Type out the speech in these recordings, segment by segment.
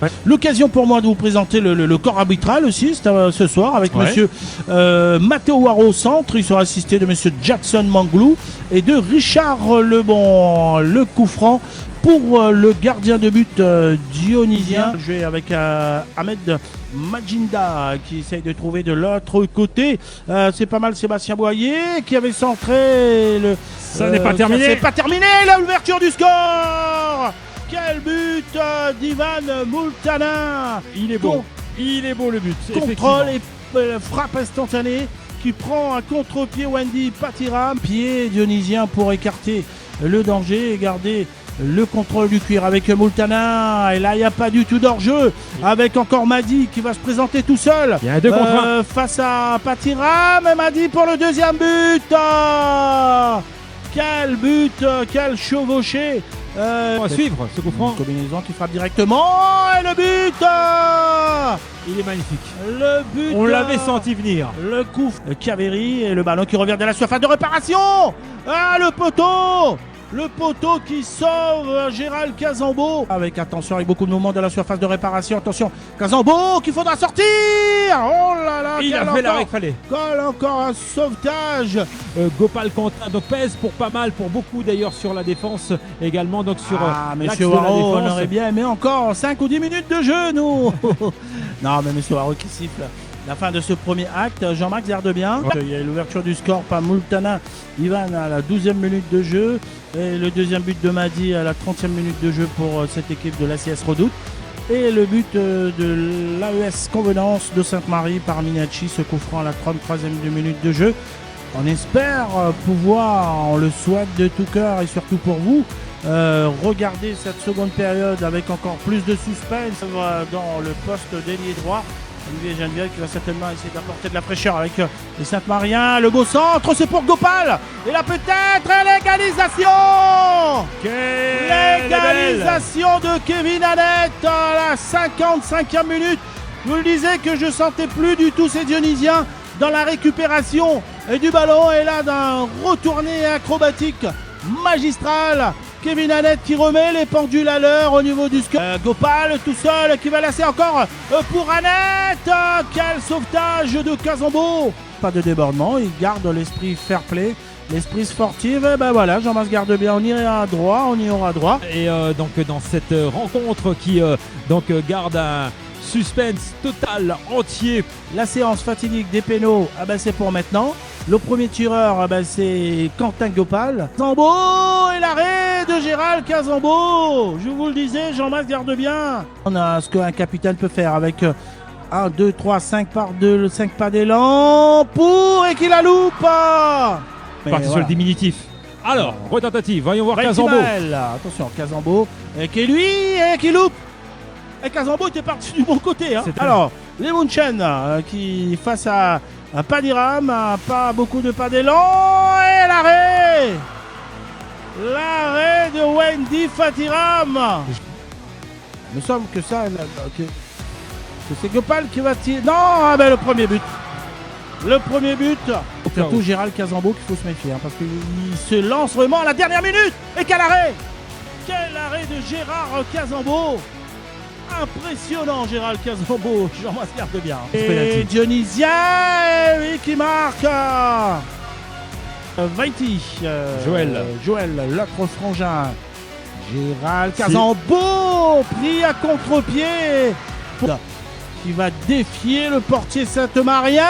Ouais. L'occasion pour moi de vous présenter le corps arbitral aussi ce soir avec monsieur Matteo Waro au centre. Il sera assisté de monsieur Jackson Manglou et de Richard Lebon. Le coup franc pour le gardien de but dionysien. Je vais avec Ahmed Majinda qui essaye de trouver de l'autre côté. C'est pas mal Sébastien Boyer qui avait centré. Ça n'est pas terminé. C'est pas terminé, l'ouverture du score. Quel but d'Ivan Multana. Il est beau. Il est beau le but. Contrôle et frappe instantanée qui prend à contre-pied Wendy Patiram. Pied dionysien pour écarter le danger et garder le contrôle du cuir avec Multana. Et là, il n'y a pas du tout d'hors-jeu. Avec encore Madi qui va se présenter tout seul. Il y a un 2 contre 1. Face à Patiram. Madi pour le deuxième but. Quel but, quel chevauché. On va suivre ce coup franc. Combinaison qui frappe directement. Et le but. Il est magnifique. Le but. On l'avait senti venir. Le coup Chiaveri et le ballon qui revient de la surface de réparation. Ah, le poteau. Le poteau qui sauve Gérald Casambeau. Avec attention, avec beaucoup de mouvements de la surface de réparation. Attention, Casambeau qu'il faudra sortir. Oh là là. Il a fait l'arrêt qu'il fallait. Encore un sauvetage. Gopal Quentin donc pèse pour pas mal, pour beaucoup d'ailleurs sur la défense également. Donc sur monsieur Waro, on aurait bien aimé encore 5 ou 10 minutes de jeu, nous. Non, mais monsieur Waro qui siffle la fin de ce premier acte. Jean-Marc Zerdebien. Ouais. Il y a l'ouverture du score par Multana Ivan à la 12e minute de jeu. Et le deuxième but de Madi à la 30e minute de jeu pour cette équipe de l'ACS Redoute. Et le but de l'AES Convenance de Sainte-Marie par Minacci, ce coup franc à la 33e minute de jeu. On espère pouvoir, on le souhaite de tout cœur et surtout pour vous, regarder cette seconde période avec encore plus de suspense dans le poste d'ailier droit. Olivier Geneviève qui va certainement essayer d'apporter de la fraîcheur avec les Saint-Mariens. Le beau centre, c'est pour Gopal. Et là peut-être l'égalisation. L'égalisation de Kevin Annette à la 55e minute. Je vous le disais que je sentais plus du tout ces Dionysiens dans la récupération du ballon. Et là d'un retourné acrobatique magistral. Kevin Annette qui remet les pendules à l'heure au niveau du score. Gopal tout seul qui va lasser encore pour Annette. Quel sauvetage de Casambeau. Pas de débordement, il garde l'esprit fair play, l'esprit sportif. Et ben voilà, Jean-Marc Zerdebien, on ira droit, on y aura droit. Et donc dans cette rencontre qui garde un suspense total, entier. La séance fatidique des pénaux, c'est pour maintenant. Le premier tireur, c'est Quentin Gopal. Casambeau et l'arrêt de Gérald Casambeau. Je vous le disais, Jean-Marc Zerdebien. On a ce qu'un capitaine peut faire avec 1, 2, 3, 5 pas d'élan pour et qui la loupe. Parti sur le diminutif. Alors, retentative, voyons voir Casambeau. Attention, Casambeau qui est lui et qui loupe. Et Casambeau était parti du bon côté. Alors, les Munchen qui face à Padiram, pas beaucoup de pas d'élan et l'arrêt de Wendy Patiram. Il me semble que ça, que c'est Gopal qui va tirer. Non, le premier but. Le premier but. Surtout Gérald Casambeau qu'il faut se méfier parce qu'il se lance vraiment à la dernière minute. Et quel arrêt! Quel arrêt de Gérard Casambeau! Impressionnant Gérald Casambeau, Jean-Marc Zerdebien. Et Dionysien, oui, qui marque. Vaiti, Joël, l'autre frangin. Gérald Casambeau, pris à contre-pied. Qui va défier le portier Sainte-Marien.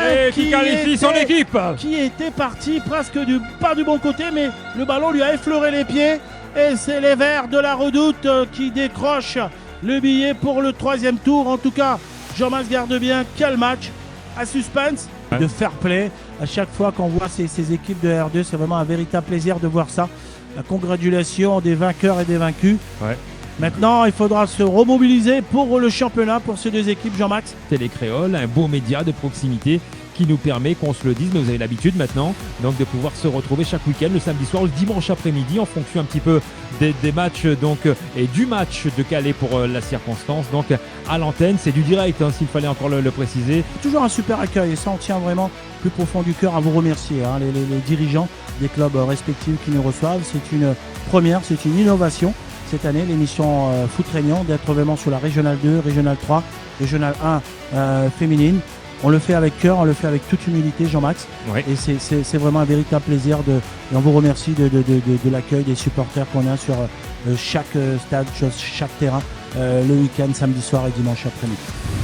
Et qui qualifie son équipe. Qui était parti presque pas du bon côté, mais le ballon lui a effleuré les pieds. Et c'est les Verts de la Redoute qui décrochent le billet pour le 3e tour. En tout cas, Jean-Marc Zerdebien, quel match à suspense, de fair play. À chaque fois qu'on voit ces équipes de R2, c'est vraiment un véritable plaisir de voir ça. La congratulation des vainqueurs et des vaincus. Ouais. Maintenant, il faudra se remobiliser pour le championnat, pour ces deux équipes, Jean-Max. Télé Créole, un beau média de proximité qui nous permet, qu'on se le dise, mais vous avez l'habitude maintenant, donc de pouvoir se retrouver chaque week-end, le samedi soir, le dimanche après-midi, en fonction un petit peu des matchs et du match de Calais pour la circonstance. Donc à l'antenne, c'est du direct, s'il fallait encore le préciser. Toujours un super accueil et ça, on tient vraiment plus profond du cœur à vous remercier, les dirigeants des clubs respectifs qui nous reçoivent. C'est une première, c'est une innovation. cette année, l'émission Foot Réunion, d'être vraiment sur la Régionale 2, Régionale 3, Régionale 1 féminine. On le fait avec cœur, on le fait avec toute humilité, Jean-Max. Ouais. Et c'est vraiment un véritable plaisir. Et on vous remercie de l'accueil des supporters qu'on a sur chaque stade, chaque terrain, le week-end, samedi soir et dimanche après-midi.